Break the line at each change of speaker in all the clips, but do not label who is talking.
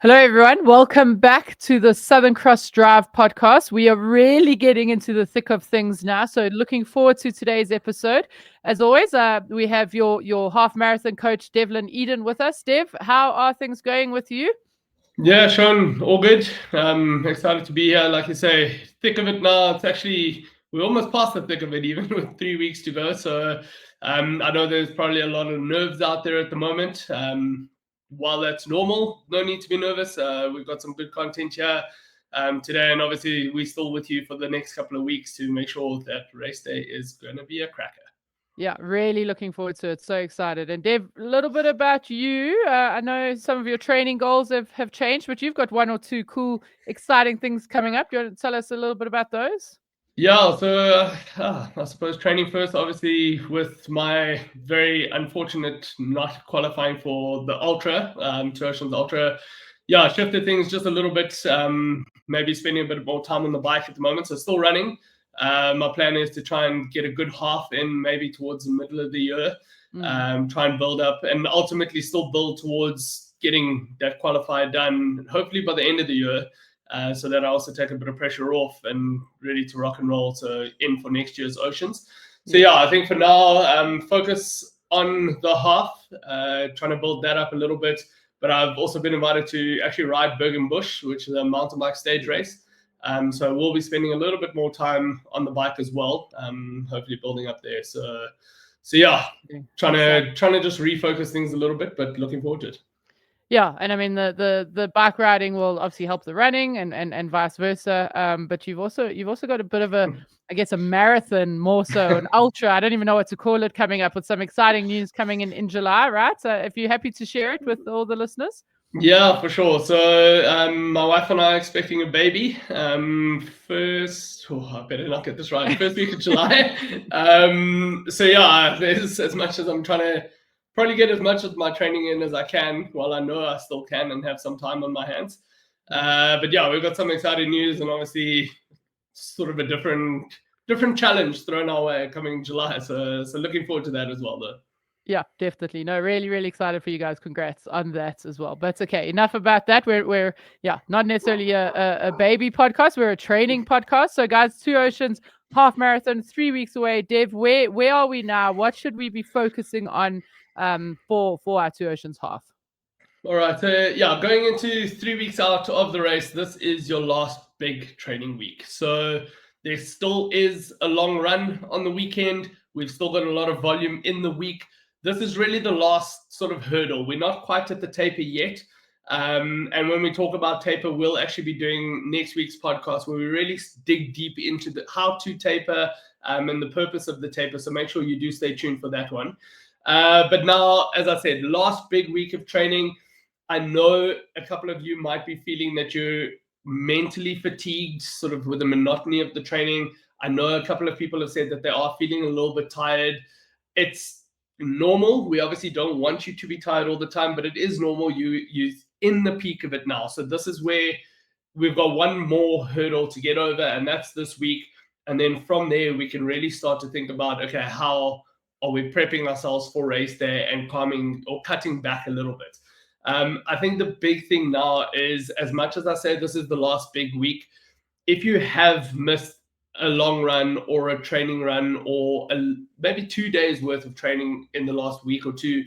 Hello, everyone. Welcome back to the Southern Cross Drive podcast. We are really getting into the thick of things now. So, looking forward to today's episode. As always, we have your half marathon coach, Devlin Eden, with us. Dev, how are things going with you?
Yeah, Sean, all good. Excited to be here. Like you say, thick of it now. We're almost past the thick of it, even with 3 weeks to go. So I know there's probably a lot of nerves out there at the moment. While that's normal, no need to be nervous. We've got some good content here today. And obviously, we're still with you for the next couple of weeks to make sure that race day is going to be a cracker.
Yeah, really looking forward to it. So excited. And Dev, a little bit about you. I know some of your training goals have changed, but you've got one or two cool, exciting things coming up. Do you want to tell us a little bit about those?
Yeah, so I suppose training first, obviously, with my very unfortunate not qualifying for the Ultra, Two Oceans Ultra. Yeah, I shifted things just a little bit, maybe spending a bit more time on the bike at the moment. So still running. My plan is to try and get a good half in maybe towards the middle of the year, try and build up and ultimately still build towards getting that qualifier done, hopefully by the end of the year. So that I also take a bit of pressure off and ready to rock and roll. So in for next year's Oceans. So yeah, I think for now, focus on the half, trying to build that up a little bit. But I've also been invited to actually ride Bergen Bush, which is a mountain bike stage race. So we'll be spending a little bit more time on the bike as well. Hopefully building up there. So yeah, trying to just refocus things a little bit, but looking forward to it.
Yeah, and I mean the bike riding will obviously help the running and vice versa. But you've also got a bit of a, I guess, a marathon, more so an ultra. I don't even know what to call it, coming up with some exciting news coming in July, right? So if you're happy to share it with all the listeners.
Yeah, for sure. So my wife and I are expecting a baby. I better not get this right. First week of July. So yeah, there's as much as I'm trying to probably get as much of my training in as I can, while I know I still can and have some time on my hands. But yeah, we've got some exciting news and obviously sort of a different challenge thrown our way coming July. So looking forward to that as well, though.
Yeah, definitely. No, really, really excited for you guys. Congrats on that as well. But okay, enough about that. We're not necessarily a baby podcast. We're a training podcast. So guys, Two Oceans half marathon, 3 weeks away. Dev, where are we now? What should we be focusing on for our Two Oceans half?
All right. Yeah, going into 3 weeks out of the race, this is your last big training week. So there still is a long run on the weekend. We've still got a lot of volume in the week. This is really the last sort of hurdle. We're not quite at the taper yet. And when we talk about taper, we'll actually be doing next week's podcast where we really dig deep into how to taper and the purpose of the taper. So make sure you do stay tuned for that one. But now, as I said, last big week of training. I know a couple of you might be feeling that you're mentally fatigued, sort of with the monotony of the training. I know a couple of people have said that they are feeling a little bit tired. It's normal. We obviously don't want you to be tired all the time, but it is normal. You're in the peak of it now. So this is where we've got one more hurdle to get over, and that's this week. And then from there, we can really start to think about, okay, how are we prepping ourselves for race day and calming or cutting back a little bit. I think the big thing now is, as much as I say this is the last big week, if you have missed a long run or a training run or maybe 2 days worth of training in the last week or two,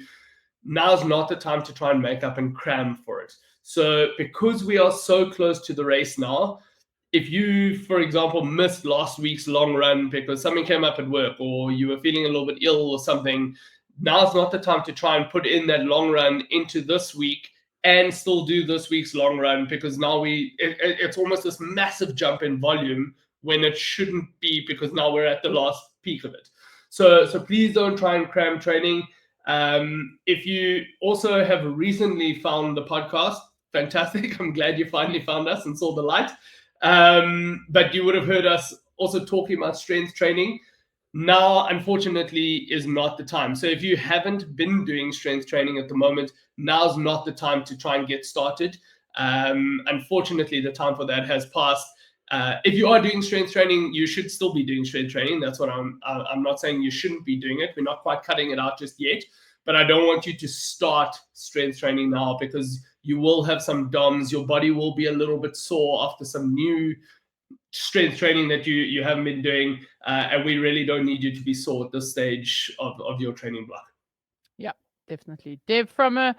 now's not the time to try and make up and cram for it. So because we are so close to the race now, if you, for example, missed last week's long run because something came up at work or you were feeling a little bit ill or something, now's not the time to try and put in that long run into this week and still do this week's long run, because now it's almost this massive jump in volume when it shouldn't be, because now we're at the last peak of it. So please don't try and cram training. If you also have recently found the podcast, fantastic. I'm glad you finally found us and saw the light. But you would have heard us also talking about strength training. Now, unfortunately, is not the time. So if you haven't been doing strength training at the moment, now's not the time to try and get started. Unfortunately, the time for that has passed. If you are doing strength training, you should still be doing strength training. That's what I'm not saying you shouldn't be doing it. We're not quite cutting it out just yet. But I don't want you to start strength training now, because You will have some DOMs. Your body will be a little bit sore after some new strength training that you haven't been doing. And we really don't need you to be sore at this stage of your training block.
Yeah, definitely. Dave, from a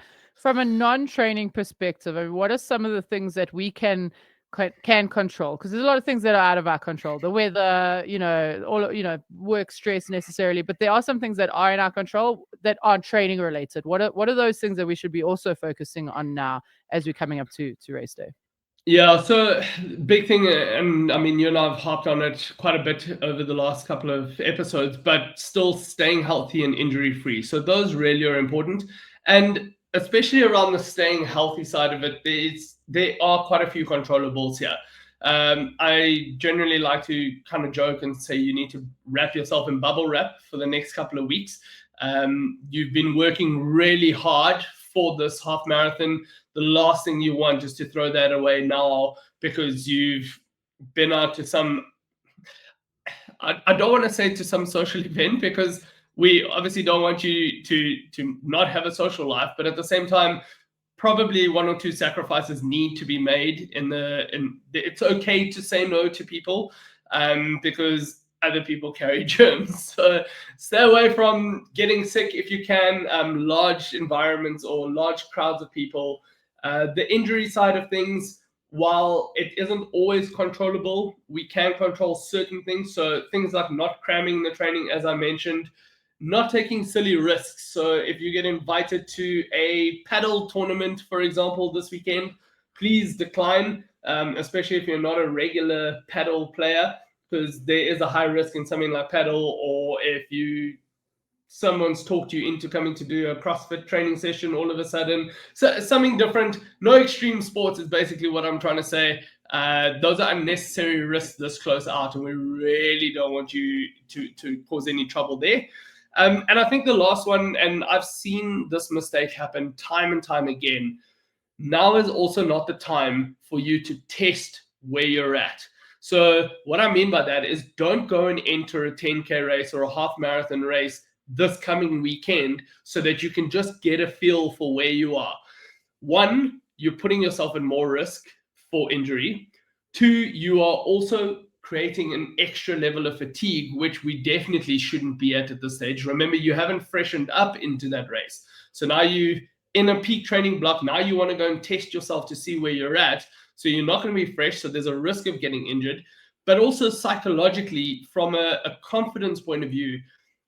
non-training perspective, I mean, what are some of the things that we can control? Because there's a lot of things that are out of our control. The weather, work stress necessarily, but there are some things that are in our control that aren't training related. What are those things that we should be also focusing on now as we're coming up to race day?
Yeah, so big thing, and I mean, you and I have harped on it quite a bit over the last couple of episodes, but still staying healthy and injury free. So those really are important. And especially around the staying healthy side of it, there are quite a few controllables here. I generally like to kind of joke and say you need to wrap yourself in bubble wrap for the next couple of weeks. You've been working really hard for this half marathon. The last thing you want is to throw that away now because you've been out to some, I don't want to say to some social event, because we obviously don't want you to not have a social life, but at the same time, probably one or two sacrifices need to be made it's okay to say no to people, because other people carry germs. So stay away from getting sick if you can. Large environments or large crowds of people. The injury side of things, while it isn't always controllable, we can control certain things. So things like not cramming the training, as I mentioned, not taking silly risks. So if you get invited to a paddle tournament, for example, this weekend, please decline, especially if you're not a regular paddle player, because there is a high risk in something like paddle, or if someone's talked you into coming to do a CrossFit training session all of a sudden. So something different. No extreme sports is basically what I'm trying to say. Those are unnecessary risks this close out, and we really don't want you to cause any trouble there. And I think the last one, and I've seen this mistake happen time and time again, now is also not the time for you to test where you're at. So what I mean by that is, don't go and enter a 10K race or a half marathon race this coming weekend so that you can just get a feel for where you are. One, you're putting yourself in more risk for injury. Two, you are also creating an extra level of fatigue, which we definitely shouldn't be at this stage. Remember, you haven't freshened up into that race. So now you in a peak training block. Now you want to go and test yourself to see where you're at. So you're not going to be fresh. So there's a risk of getting injured. But also psychologically, from a confidence point of view,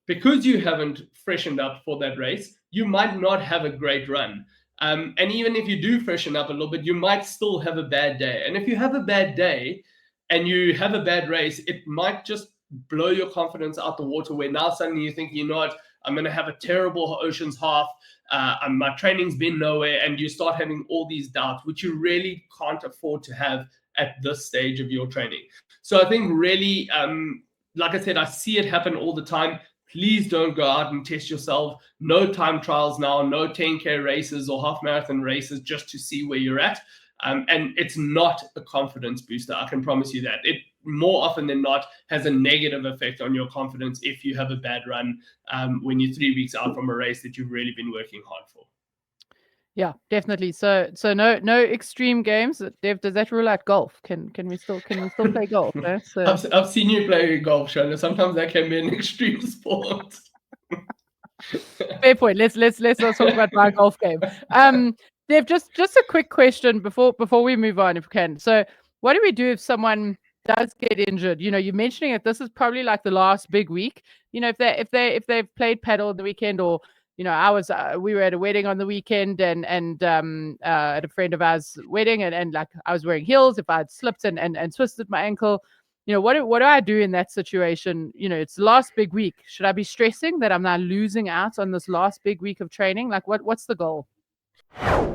because you haven't freshened up for that race, you might not have a great run. And even if you do freshen up a little bit, you might still have a bad day. And if you have a bad day and you have a bad race, it might just blow your confidence out the water, where now suddenly you think, you know what, I'm going to have a terrible Oceans half. My training's been nowhere. And you start having all these doubts, which you really can't afford to have at this stage of your training. So I think really, like I said, I see it happen all the time. Please don't go out and test yourself. No time trials now, no 10K races or half marathon races just to see where you're at. And it's not a confidence booster. I can promise you that. It more often than not has a negative effect on your confidence if you have a bad run when you're 3 weeks out from a race that you've really been working hard for.
Yeah, definitely. So no extreme games. Dev, does that rule out golf? Can we still play golf? Eh? So...
I've seen you play golf, Shona. Sometimes that can be an extreme sport.
Fair point. Let's not talk about my golf game. Dev, just a quick question before we move on, if we can. So what do we do if someone does get injured? You know, you're mentioning that this is probably like the last big week. You know, if they've played paddle the weekend, or you know, we were at a wedding on the weekend and at a friend of ours' wedding, and like I was wearing heels. If I had slipped and twisted my ankle, you know, what do I do in that situation? You know, it's the last big week. Should I be stressing that I'm now losing out on this last big week of training? Like, what's the goal?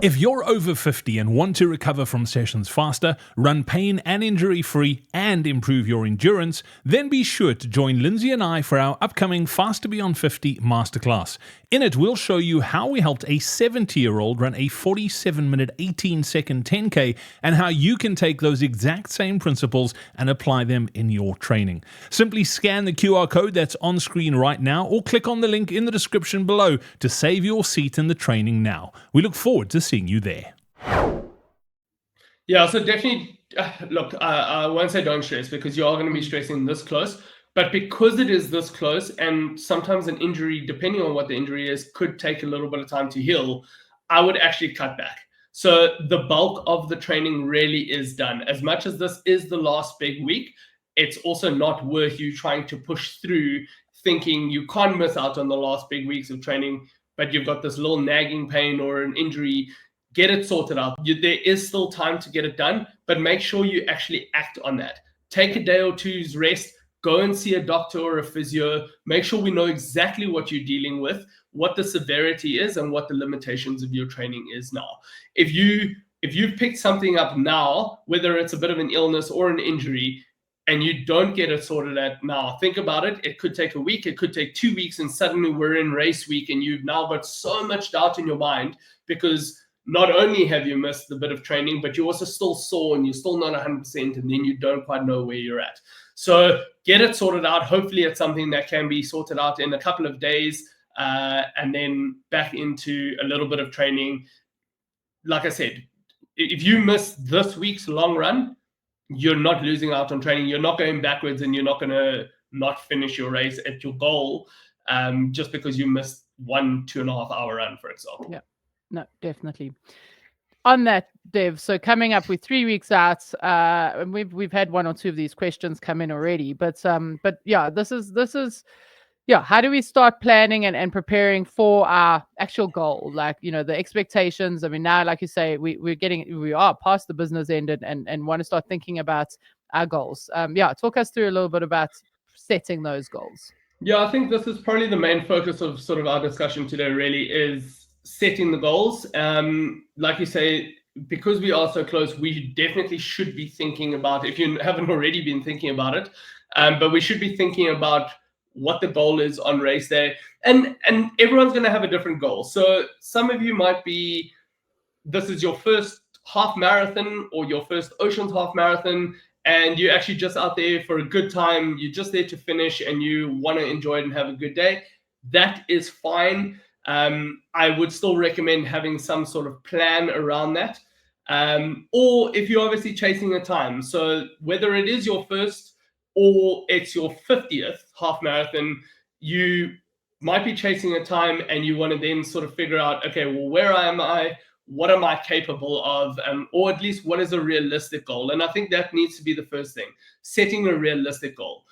If you're over 50 and want to recover from sessions faster, run pain and injury free, and improve your endurance, then be sure to join Lindsay and I for our upcoming Faster Beyond 50 Masterclass. In it, we'll show you how we helped a 70-year-old run a 47-minute, 18-second 10K, and how you can take those exact same principles and apply them in your training. Simply scan the QR code that's on screen right now, or click on the link in the description below to save your seat in the training now. We look forward to seeing you there.
Yeah, so definitely, look, I won't say don't stress, because you are going to be stressing this close. But because it is this close, and sometimes an injury, depending on what the injury is, could take a little bit of time to heal, I would actually cut back. So the bulk of the training really is done. As much as this is the last big week, it's also not worth you trying to push through thinking you can't miss out on the last big weeks of training, but you've got this little nagging pain or an injury. Get it sorted out. There is still time to get it done, but make sure you actually act on that. Take a day or two's rest. Go and see a doctor or a physio. Make sure we know exactly what you're dealing with, what the severity is, and what the limitations of your training is now. If you've picked something up now, whether it's a bit of an illness or an injury, and you don't get it sorted out now, think about it. It could take a week, it could take 2 weeks, and suddenly we're in race week, and you've now got so much doubt in your mind because not only have you missed a bit of training, but you're also still sore and you're still not 100%, and then you don't quite know where you're at. So get it sorted out. Hopefully it's something that can be sorted out in a couple of days, and then back into a little bit of training. Like I said, if you miss this week's long run, you're not losing out on training. You're not going backwards, and you're not going to not finish your race at your goal just because you missed 2.5 hour run, for example.
Yeah, no, definitely. On that, Dev, so coming up with 3 weeks out, and we've had one or two of these questions come in already, but yeah, this is yeah, how do we start planning and preparing for our actual goal? Like, the expectations. I mean, now, like you say, we are past the business end and want to start thinking about our goals. Yeah, talk us through a little bit about setting those goals.
Yeah, I think this is probably the main focus of sort of our discussion today, really, is setting the goals. Like you say, because we are so close, we definitely should be thinking about, if you haven't already been thinking about it, but we should be thinking about what the goal is on race day. And everyone's going to have a different goal. So some of you might be, this is your first half marathon or your first Oceans half marathon, and you're actually just out there for a good time. You're just there to finish and you want to enjoy it and have a good day. That is fine. I would still recommend having some sort of plan around that. Or if you're obviously chasing a time, so whether it is your first or it's your 50th half marathon, you might be chasing a time and you want to then sort of figure out, okay, well, where am I? What am I capable of? Or at least what is a realistic goal? And I think that needs to be the first thing, setting a realistic goal.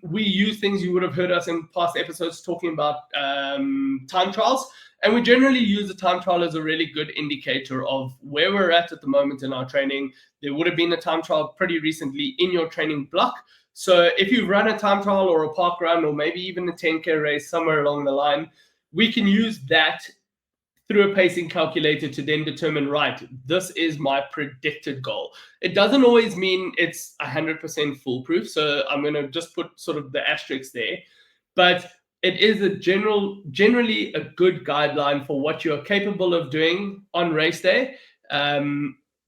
We use things, you would have heard us in past episodes talking about time trials, and we generally use a time trial as a really good indicator of where we're at the moment in our training. There would have been a time trial pretty recently in your training block. So if you've run a time trial or a park run or maybe even a 10K race somewhere along the line, we can use that through a pacing calculator to then determine, right, this is my predicted goal. It doesn't always mean it's 100% foolproof. So I'm going to just put sort of the asterisk there. But it is generally a good guideline for what you're capable of doing on race day.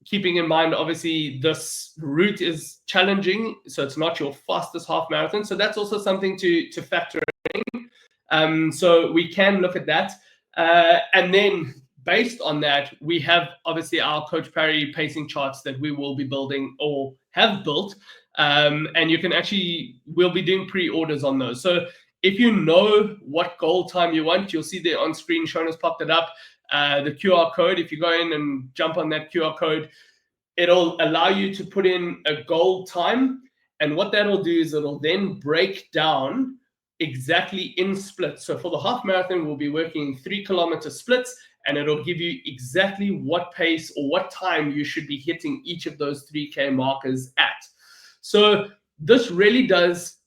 Keeping in mind, obviously, this route is challenging, so it's not your fastest half marathon. So that's also something to factor in. So we can look at that. And then based on that, we have obviously our Coach Parry pacing charts that we will be building or have built. And you can we'll be doing pre-orders on those. So if you know what goal time you want, you'll see there on screen, Shona's popped it up. The QR code, if you go in and jump on that QR code, it'll allow you to put in a goal time. And what that'll do is it'll then break down exactly in splits. So for the half marathon, we'll be working 3 kilometer splits, and it'll give you exactly what pace or what time you should be hitting each of those 3K markers at. So this really does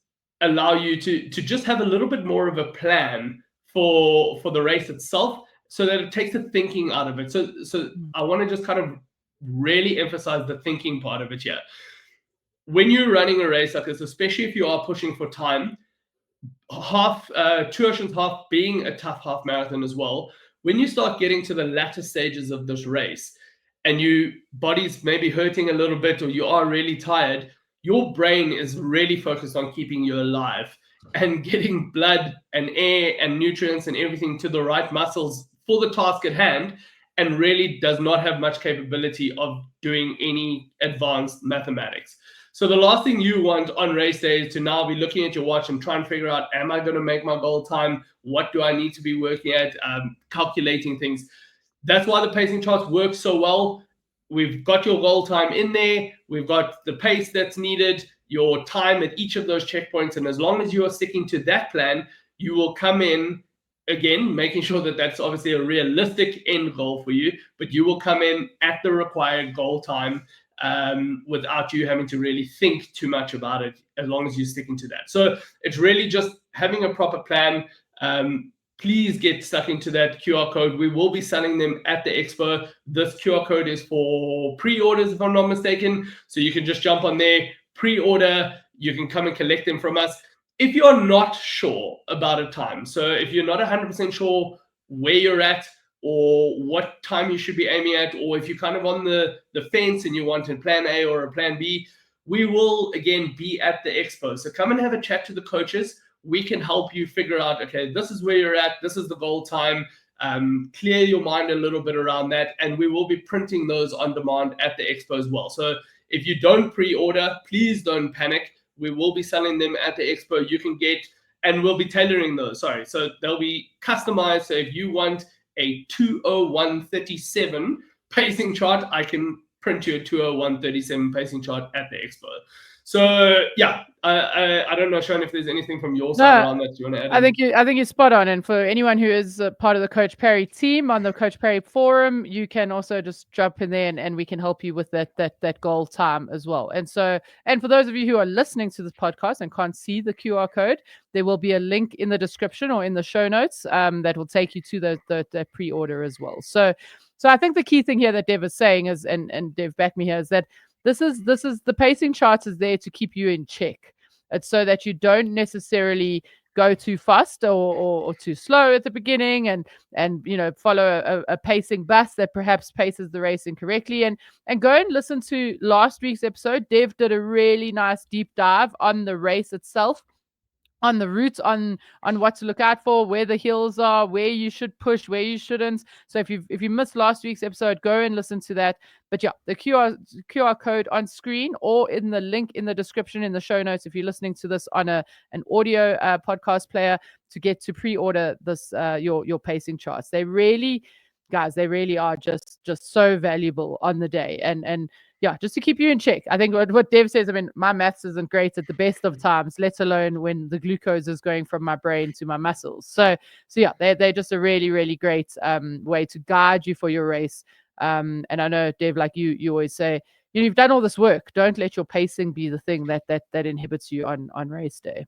allow you to just have a little bit more of a plan for the race itself, so that it takes the thinking out of it. So I want to just kind of really emphasize the thinking part of it here. When you're running a race like this, especially if you are pushing for time, Two Oceans half being a tough half marathon as well, when you start getting to the latter stages of this race and your body's maybe hurting a little bit or you are really tired, your brain is really focused on keeping you alive and getting blood and air and nutrients and everything to the right muscles for the task at hand. and really does not have much capability of doing any advanced mathematics. So the last thing you want on race day is to now be looking at your watch and try and figure out, am I going to make my goal time? What do I need to be working at? Calculating things. That's why the pacing charts work so well. We've got your goal time in there. We've got the pace that's needed, your time at each of those checkpoints. And as long as you are sticking to that plan, you will come in, again, making sure that that's obviously a realistic end goal for you, but you will come in at the required goal time without you having to really think too much about it, as long as you're sticking to that. So it's really just having a proper plan. Please get stuck into that QR code. We will be selling them at the expo. This QR code is for pre-orders, if I'm not mistaken. So you can just jump on there, pre-order. You can come and collect them from us. If you're not sure about a time, so if you're not 100% sure where you're at or what time you should be aiming at, or if you're kind of on the fence and you want a plan A or a plan B, we will, again, be at the expo. So come and have a chat to the coaches. We can help you figure out, okay, this is where you're at. This is the goal time. Clear your mind a little bit around that. And we will be printing those on demand at the expo as well. So if you don't pre-order, please don't panic. We will be selling them at the expo. You can get, and we'll be tailoring those. So they'll be customized. So if you want a 201.37 pacing chart, I can print you a 201.37 pacing chart at the expo. So yeah, I don't know, Sean, if there's anything from your side around that you want to add.
I think you're spot on. And for anyone who is part of the Coach Parry team on the Coach Parry forum, you can also just jump in there and we can help you with that goal time as well. And for those of you who are listening to this podcast and can't see the QR code, there will be a link in the description or in the show notes that will take you to the pre-order as well. So I think the key thing here that Dev is saying is, and Dev back me here, is that this is the pacing chart is there to keep you in check. It's so that you don't necessarily go too fast or too slow at the beginning and follow a pacing bus that perhaps paces the race incorrectly. And go and listen to last week's episode. Dev did a really nice deep dive on the race itself, on the route, on what to look out for, where the hills are, where you should push, where you shouldn't. So if you missed last week's episode, go and listen to that. But yeah, the QR code on screen or in the link in the description in the show notes, if you're listening to this on an audio podcast player, to get to pre-order this your pacing charts. They really are just so valuable on the day. And yeah, just to keep you in check. I think what Dev says, I mean, my maths isn't great at the best of times, let alone when the glucose is going from my brain to my muscles. So yeah, they're just a really, really great way to guide you for your race. And I know, Dev, like you always say, you've done all this work. Don't let your pacing be the thing that inhibits you on race day.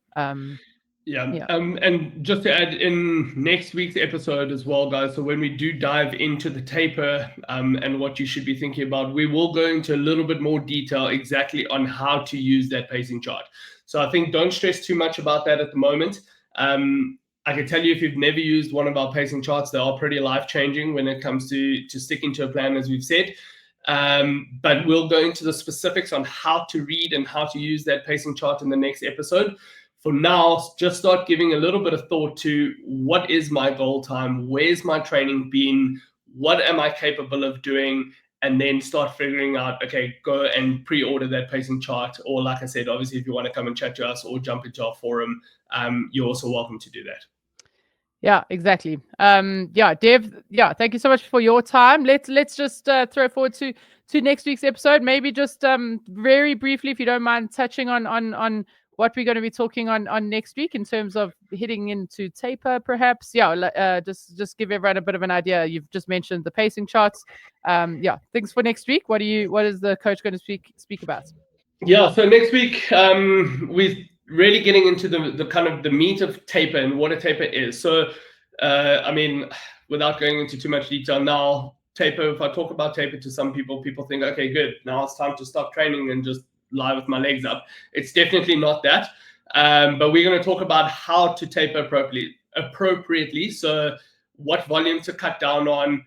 Yeah. And just to add in next week's episode as well, guys, so when we do dive into the taper and what you should be thinking about, we will go into a little bit more detail exactly on how to use that pacing chart. So I think don't stress too much about that at the moment. I can tell you, if you've never used one of our pacing charts, they are pretty life-changing when it comes to sticking to a plan, as we've said. But we'll go into the specifics on how to read and how to use that pacing chart in the next episode. For now, just start giving a little bit of thought to what is my goal time, where's my training been, what am I capable of doing, and then start figuring out, okay, go and pre-order that pacing chart. Or like I said, obviously, if you want to come and chat to us or jump into our forum, you're also welcome to do that.
Yeah, exactly. Dev, thank you so much for your time. Let's just throw forward to next week's episode. Maybe just very briefly, if you don't mind, touching on what we're going to be talking on next week in terms of hitting into taper, perhaps. Just give everyone a bit of an idea. You've just mentioned the pacing charts. Things for next week. What is the coach going to speak about?
Yeah, so next week we're really getting into the kind of the meat of taper and what a taper is. So I mean, without going into too much detail now, taper, if I talk about taper to some people think, okay, good, now it's time to stop training and just lie with my legs up. It's definitely not that. But we're going to talk about how to taper appropriately. So what volume to cut down on,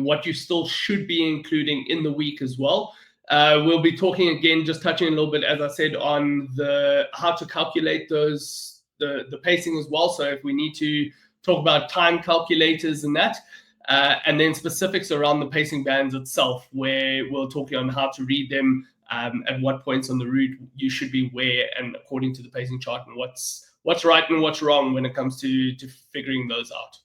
what you still should be including in the week as well. We'll be talking again, just touching a little bit, as I said, on how to calculate the pacing as well. So if we need to talk about time calculators and that. and then specifics around the pacing bands itself, where we'll talk you on how to read them, at what points on the route you should be where, and according to the pacing chart, and what's right and what's wrong when it comes to figuring those out.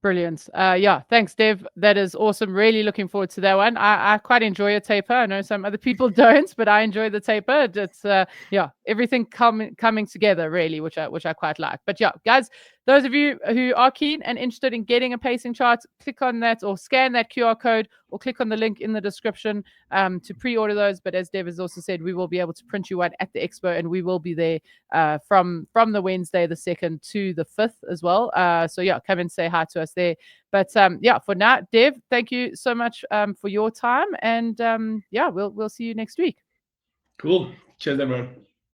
Brilliant. Yeah, thanks, Dev. That is awesome. Really looking forward to that one. I quite enjoy a taper. I know some other people don't, but I enjoy the taper. It's yeah, everything coming together really, which I quite like. But yeah, guys, those of you who are keen and interested in getting a pacing chart, click on that or scan that QR code or click on the link in the description to pre-order those. But as Dev has also said, we will be able to print you one at the expo, and we will be there from the Wednesday the 2nd to the 5th as well. So yeah, come and say hi to us there. But yeah, for now, Dev, thank you so much for your time, and yeah, we'll see you next week.
Cool. Cheers, everyone.